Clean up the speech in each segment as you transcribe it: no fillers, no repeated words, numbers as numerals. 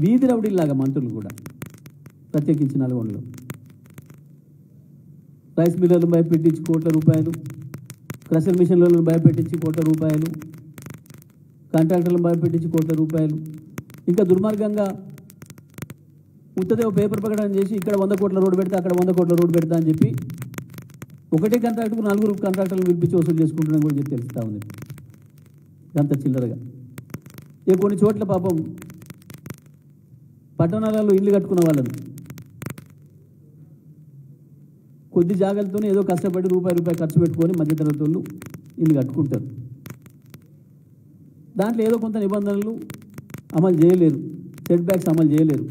వీధి రౌడీలాగా మంత్రులు కూడా, ప్రత్యేకించి నల్గొండలో రైస్ మిల్లర్లను భయపెట్టించి కోట్ల రూపాయలు, క్రషర్ మిషన్లను భయపెట్టించి కోట్ల రూపాయలు, కాంట్రాక్టర్లను భయపెట్టించి కోట్ల రూపాయలు, ఇంకా దుర్మార్గంగా ఉత్తదేవ పేపర్ ప్రకటన చేసి ఇక్కడ 100 కోట్ల రోడ్డు పెడతా, అక్కడ 100 కోట్ల రోడ్డు పెడతా అని చెప్పి ఒకటే కాంట్రాక్టుకు 4 కాంట్రాక్టర్లను పిలిపించి వసూలు చేసుకుంటున్నాం కూడా చెప్పి తెలుస్తూ ఉంది. అంత చిల్లరగా కొన్ని చోట్ల పాపం పట్టణాలలో ఇల్లు కట్టుకున్న వాళ్ళని కొద్ది జాగ్రత్తతోనే ఏదో కష్టపడి రూపాయి ఖర్చు పెట్టుకొని మధ్యతరగతి వాళ్ళు ఇల్లు కట్టుకుంటారు. దాంట్లో ఏదో కొంత నిబంధనలు అమలు చేయలేరు, సెట్ బ్యాక్స్ అమలు చేయలేరు,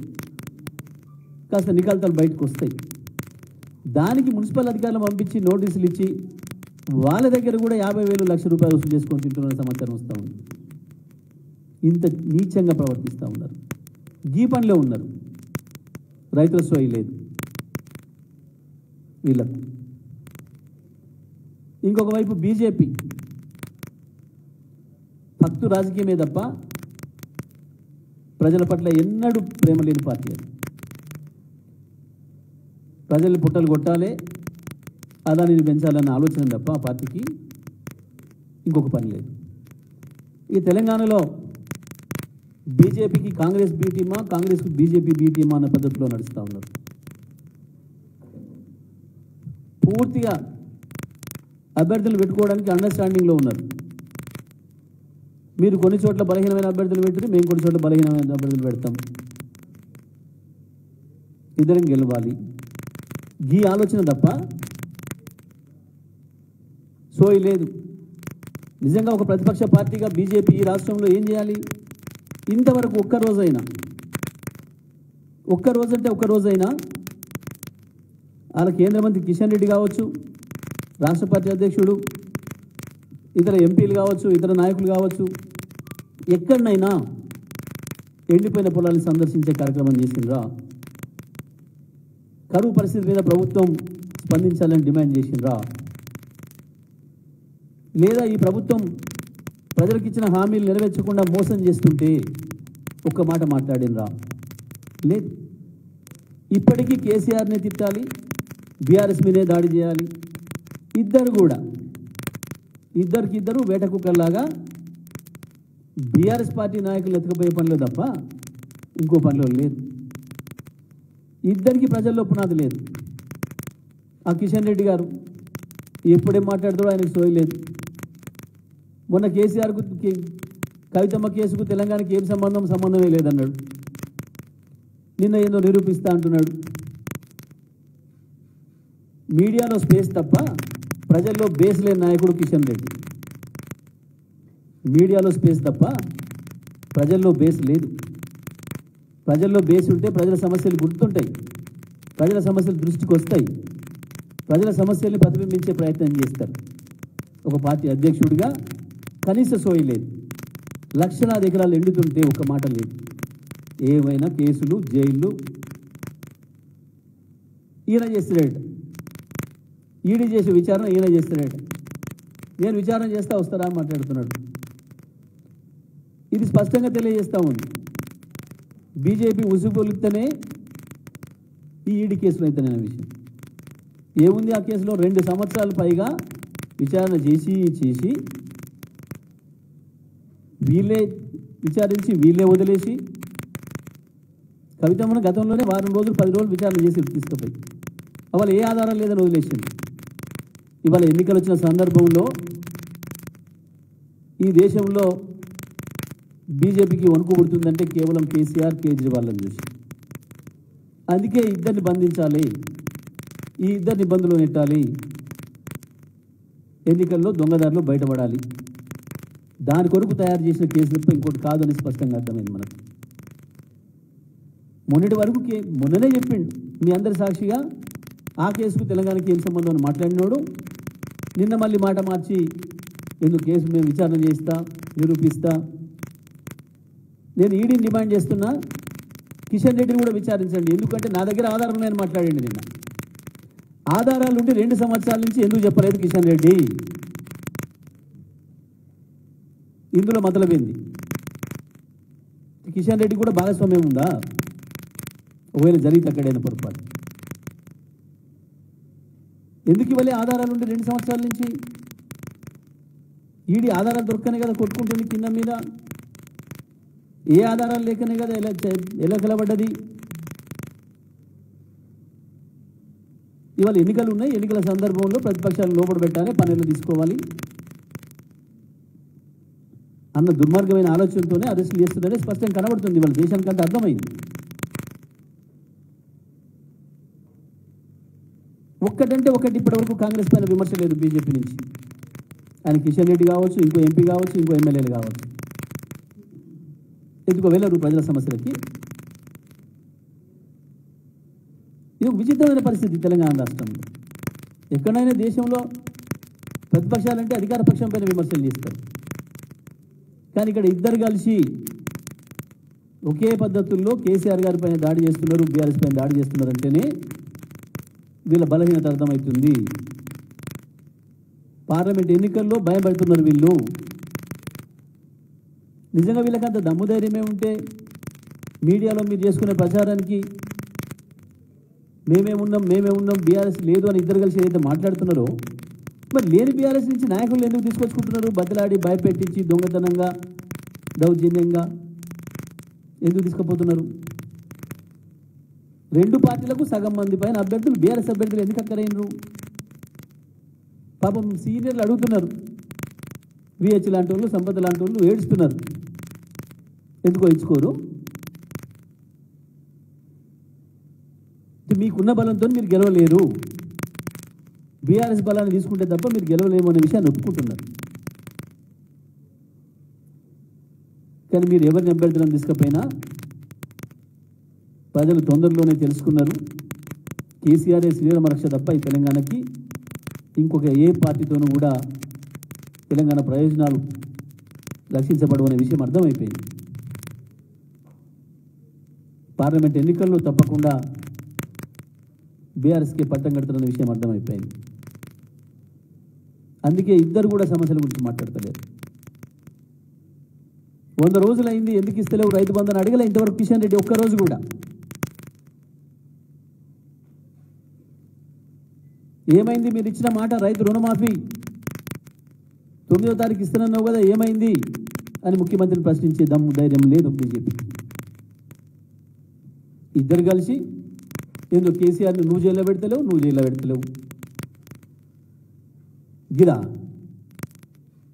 కాస్త నికాల్తాలు బయటకు వస్తాయి. దానికి మున్సిపల్ అధికారులు పంపించి నోటీసులు ఇచ్చి వాళ్ళ దగ్గర కూడా 50,000 లక్ష రూపాయలు వసూలు చేసుకొని తింటున్న సమాచారం వస్తూ ఉంది. ఇంత నీచంగా ప్రవర్తిస్తూ ఉన్నారు. ఈ పనిలో ఉన్నారు. రైతుల సోయి లేదు వీళ్ళకు. ఇంకొక వైపు బీజేపీ భక్తు రాజకీయమే తప్ప ప్రజల పట్ల ఎన్నడూ ప్రేమ లేని పార్టీ అది. ప్రజల్ని పుట్టలు కొట్టాలి, అదానిని పెంచాలన్న ఆలోచన తప్ప ఆ పార్టీకి ఇంకొక పని లేదు. ఈ తెలంగాణలో బీజేపీకి కాంగ్రెస్ బీ టీమా, కాంగ్రెస్కు బీజేపీ బీ టీమా అన్న పద్ధతిలో నడుస్తూ ఉన్నారు. పూర్తిగా అభ్యర్థులు పెట్టుకోవడానికి అండర్స్టాండింగ్లో ఉన్నారు. మీరు కొన్ని చోట్ల బలహీనమైన అభ్యర్థులు పెట్టారు, మేము కొన్ని చోట్ల బలహీనమైన అభ్యర్థులు పెడతాం, ఇద్దరం గెలవాలి, ఈ ఆలోచన తప్ప సోయి లేదు. నిజంగా ఒక ప్రతిపక్ష పార్టీగా బీజేపీ ఈ రాష్ట్రంలో ఏం చేయాలి? ఇంతవరకు ఒక్కరోజైనా వాళ్ళ కేంద్ర మంత్రి కిషన్ రెడ్డి కావచ్చు, రాష్ట్ర పార్టీ అధ్యక్షుడు, ఇతర ఎంపీలు కావచ్చు, ఇతర నాయకులు కావచ్చు, ఎక్కడనైనా ఎండిపోయిన పొలాలను సందర్శించే కార్యక్రమం చేసిండ్రా? కరువు పరిస్థితి మీద ప్రభుత్వం స్పందించాలని డిమాండ్ చేసిండ్రా? లేదా ఈ ప్రభుత్వం ప్రజలకు ఇచ్చిన హామీలు నెరవేర్చకుండా మోసం చేస్తుంటే ఒక్క మాట మాట్లాడినరా? లేదు. ఇప్పటికీ కేసీఆర్ని తిట్టాలి, బీఆర్ఎస్ మీదే దాడి చేయాలి. ఇద్దరికిద్దరు వేట కుక్కల్లాగా బీఆర్ఎస్ పార్టీ నాయకులు ఎత్తుకుపోయే పనిలో తప్ప ఇంకో పనిలో లేదు. ఇద్దరికి ప్రజల్లో పునాది లేదు. ఆ కిషన్ రెడ్డి గారు ఎప్పుడేం మాట్లాడతాడో ఆయనకు సోయి లేదు. మొన్న కేసీఆర్కు కవితమ్మ కేసుకు తెలంగాణకి ఏం సంబంధమే లేదన్నాడు. నిన్న ఏందో నిరూపిస్తా అంటున్నాడు. మీడియాలో స్పేస్ తప్ప ప్రజల్లో బేస్ లేని నాయకుడు కిషన్ రెడ్డి. మీడియాలో స్పేస్ తప్ప ప్రజల్లో బేస్ లేదు. ప్రజల్లో బేస్ ఉంటే ప్రజల సమస్యలు గుర్తుంటాయి, ప్రజల సమస్యలు దృష్టికి వస్తాయి, ప్రజల సమస్యల్ని ప్రతిబింబించే ప్రయత్నం చేస్తారు. ఒక పార్టీ అధ్యక్షుడిగా కనీస సోయి లేదు. లక్షలాది ఎకరాలు ఎండుతుంటే ఒక మాట లేదు. ఏమైనా కేసులు, జైళ్ళు ఈయన చేస్తున్నాడు. ఈడీ చేసే విచారణ ఈయన చేస్తున్నాడు. నేను విచారణ చేస్తా వస్తారా అని మాట్లాడుతున్నాడు. ఇది స్పష్టంగా తెలియజేస్తూ ఉంది. బీజేపీ ఉసుగొలిస్తేనే ఈ ఈడీ కేసులు అయితేనే విషయం ఏముంది? ఆ కేసులో 2 సంవత్సరాల పైగా విచారణ చేసి వీళ్ళే విచారించి వీళ్ళే వదిలేసి కవితమ్మను గతంలోనే 10 రోజులు 10 రోజులు విచారణ చేసి తీసుకుపోయి అవాళ ఏ ఆధారం లేదని వదిలేసింది. ఇవాళ ఎన్నికలు వచ్చిన సందర్భంలో ఈ దేశంలో బీజేపీకి వణుకు పుడుతుందంటే కేవలం కేసీఆర్, కేజ్రీవాల్ని చూసి. అందుకే ఇద్దరిని బంధించాలి, ఈ ఇద్దరిని ఇబ్బందులు నెట్టాలి, ఎన్నికల్లో దొంగదారులు బయటపడాలి. దాని కొరకు తయారు చేసిన కేసులు తప్ప ఇంకోటి కాదు అని స్పష్టంగా అర్థమైంది మనకు. మొన్నటి వరకు మొన్ననే చెప్పిండు మీ అందరి సాక్షిగా ఆ కేసుకు తెలంగాణకి ఏం సంబంధం అని మాట్లాడినోడు నిన్న మళ్ళీ మాట మార్చి ఎందుకు కేసు మేము విచారణ చేస్తా, నిరూపిస్తా. నేను ఈడీని డిమాండ్ చేస్తున్నా, కిషన్ రెడ్డిని కూడా విచారించండి, ఎందుకంటే నా దగ్గర ఆధారం లేని మాట్లాడండి. నిన్న ఆధారాలు ఉంటే 2 సంవత్సరాల నుంచి ఎందుకు చెప్పలేదు కిషన్ రెడ్డి? ఇందులో మొదలుపోయింది. కిషన్ రెడ్డి కూడా భాగస్వామ్యం ఉందా? ఒకవేళ జరిగితే అక్కడైనా పొరపాటు ఎందుకు ఇవ్వలే ఆధారాలు ఉండి 2 సంవత్సరాల నుంచి? ఈడీ ఆధారాలు దొరకనే కదా కొట్టుకుంటుంది కింద మీద. ఏ ఆధారాలు లేకనే కదా ఎలా కలబడ్డది? ఇవాళ ఎన్నికలు ఉన్నాయి, ఎన్నికల సందర్భంలో ప్రతిపక్షాలు లోపల పెట్టాలి, పనులు తీసుకోవాలి అన్న దుర్మార్గమైన ఆలోచనతోనే అరెస్టులు చేస్తున్నారని స్పష్టంగా కనబడుతుంది. ఇవాళ దేశానికంటే అర్థమైంది. ఒక్కటంటే ఒకటి ఇప్పటివరకు కాంగ్రెస్ పైన విమర్శ లేదు బీజేపీ నుంచి. ఆయన కిషన్ రెడ్డి కావచ్చు, ఇంకో ఎంపీ కావచ్చు, ఇంకో ఎమ్మెల్యేలు కావచ్చు, ఎందుకో వెళ్ళరు ప్రజల సమస్యలకి. ఇది ఒక విచిత్రమైన పరిస్థితి తెలంగాణ రాష్ట్రంలో. ఎక్కడైనా దేశంలో ప్రతిపక్షాలంటే అధికార పక్షం పైన విమర్శలు చేస్తారు, కానీ ఇక్కడ ఇద్దరు కలిసి ఒకే పద్ధతుల్లో కేసీఆర్ గారి పైన దాడి చేస్తున్నారు, బీఆర్ఎస్ పైన దాడి చేస్తున్నారు అంటేనే వీళ్ళ బలహీనత అర్థమవుతుంది. పార్లమెంట్ ఎన్నికల్లో భయపడుతున్నారు వీళ్ళు. నిజంగా వీళ్ళకంత దమ్ము ధైర్యమే ఉంటే మీడియాలో మీరు చేసుకునే ప్రచారానికి మేమే ఉన్నాం బీఆర్ఎస్ లేదు అని ఇద్దరు కలిసి ఏదైతే మాట్లాడుతున్నారో, మరి లేని బీఆర్ఎస్ నుంచి నాయకులు ఎందుకు తీసుకొచ్చుకుంటున్నారు? బతిలాడి భయపెట్టించి దొంగతనంగా దౌర్జన్యంగా ఎందుకు తీసుకుపోతున్నారు? 2 పార్టీలకు సగం మంది పైన అభ్యర్థులు బీఆర్ఎస్ అభ్యర్థులు ఎందుకు అక్కరైనరు? పాపం సీనియర్లు అడుగుతున్నారు, విహెచ్ లాంటి వాళ్ళు, సంపద లాంటి వాళ్ళు ఏడుస్తున్నారు, ఎందుకో ఇచ్చుకోరు? మీకున్న బలంతో మీరు గెలవలేరు, బీఆర్ఎస్ బలాన్ని తీసుకుంటే తప్ప మీరు గెలవలేము అనే విషయాన్ని ఒప్పుకుంటున్నారు. కానీ మీరు ఎవరిని అభ్యర్థులను తీసుకపోయినా ప్రజలు తొందరలోనే తెలుసుకున్నారు. కేసీఆర్ శ్రీరామ రక్ష తప్ప ఈ తెలంగాణకి ఇంకొక ఏ పార్టీతోనూ కూడా తెలంగాణ ప్రయోజనాలు రక్షించబడవు అనే విషయం అర్థమైపోయింది. పార్లమెంట్ ఎన్నికల్లో తప్పకుండా బీఆర్ఎస్కి పట్టం కడుతున్న విషయం అర్థమైపోయింది. అందుకే ఇద్దరు కూడా సమస్యల గురించి మాట్లాడతలేరు. 100 రోజులైంది, ఎందుకు ఇస్తలేవు రైతు బంధు అని అడగలే ఇంతవరకు కిషన్ రెడ్డి ఒక్కరోజు కూడా. ఏమైంది? మీరు ఇచ్చిన మాట రైతు రుణమాఫీ 9వ తారీఖు ఇస్తున్నావు కదా, ఏమైంది అని ముఖ్యమంత్రిని ప్రశ్నించే దమ్ము ధైర్యం లేదు బీజేపీ. ఇద్దరు కలిసి ఏందో కేసీఆర్ని నువ్వు జైల్లో పెడతలేవు గిరా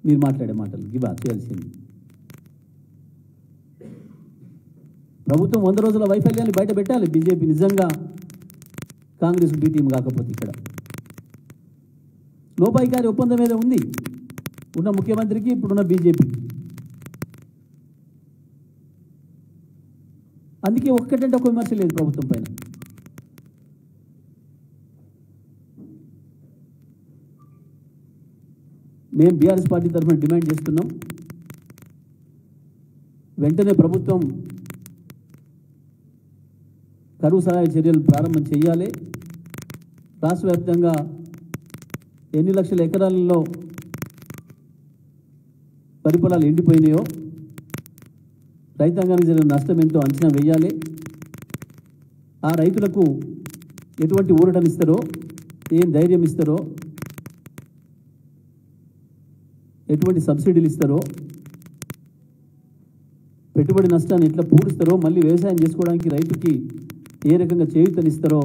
మీరు మాట్లాడే మాటలు గివా చేయాల్సింది. ప్రభుత్వం 100 రోజుల వైఫల్యాన్ని బయట పెట్టాలి బీజేపీ నిజంగా కాంగ్రెస్ బీ టీం కాకపోతే. ఇక్కడ లోపాయికారి ఒప్పందం మీద ఉంది ఉన్న ముఖ్యమంత్రికి, ఇప్పుడున్న బీజేపీకి. అందుకే ఒక్కటంటే ఒక విమర్శ లేదు ప్రభుత్వం పైన. మేము బీఆర్ఎస్ పార్టీ తరఫున డిమాండ్ చేస్తున్నాం, వెంటనే ప్రభుత్వం కరువు సహాయ చర్యలు ప్రారంభం చేయాలి. రాష్ట్ర వ్యాప్తంగా ఎన్ని లక్షల ఎకరాలలో వరి పొలాలు ఎండిపోయినాయో, రైతాంగానికి జరిగిన నష్టం ఎంతో అంచనా వేయాలి. ఆ రైతులకు ఎటువంటి ఊరటనిస్తారో, ఏం ధైర్యం ఇస్తారో, ఎటువంటి సబ్సిడీలు ఇస్తారో, పెట్టుబడి నష్టాన్ని ఎట్లా పూడుస్తారో, మళ్ళీ వ్యవసాయం చేసుకోవడానికి రైతుకి ఏ రకంగా చేయూతనిస్తారో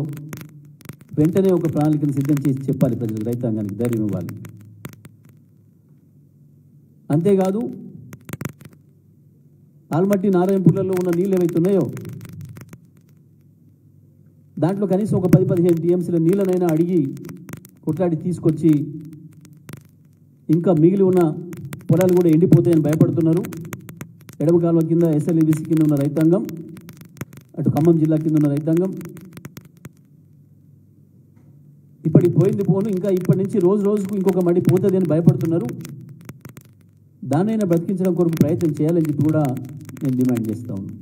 వెంటనే ఒక ప్రణాళికను సిద్ధం చేసి చెప్పాలి ప్రజలకు, రైతాంగానికి ధైర్యం ఇవ్వాలి. అంతేకాదు ఆల్మట్టి నారాయణపూర్లలో ఉన్న నీళ్ళు ఏవైతే ఉన్నాయో దాంట్లో కనీసం ఒక 10-15 టీఎంసీల నీళ్ళనైనా అడిగి కొట్లాడి తీసుకొచ్చి, ఇంకా మిగిలి ఉన్న పొలాలు కూడా ఎండిపోతాయని భయపడుతున్నారు. ఎడమ కాలువ కింద ఎస్ఎల్ఈబీసీ కింద ఉన్న రైతాంగం, అటు ఖమ్మం జిల్లా కింద ఉన్న రైతాంగం ఇప్పటికి పోయింది పోను, ఇంకా ఇప్పటి నుంచి రోజుకు ఇంకొక మడి పోతుంది అని భయపడుతున్నారు. దాన్నైనా బ్రతికించడం కొరకు ప్రయత్నం చేయాలని చెప్పి కూడా నేను డిమాండ్ చేస్తా ఉన్నాను.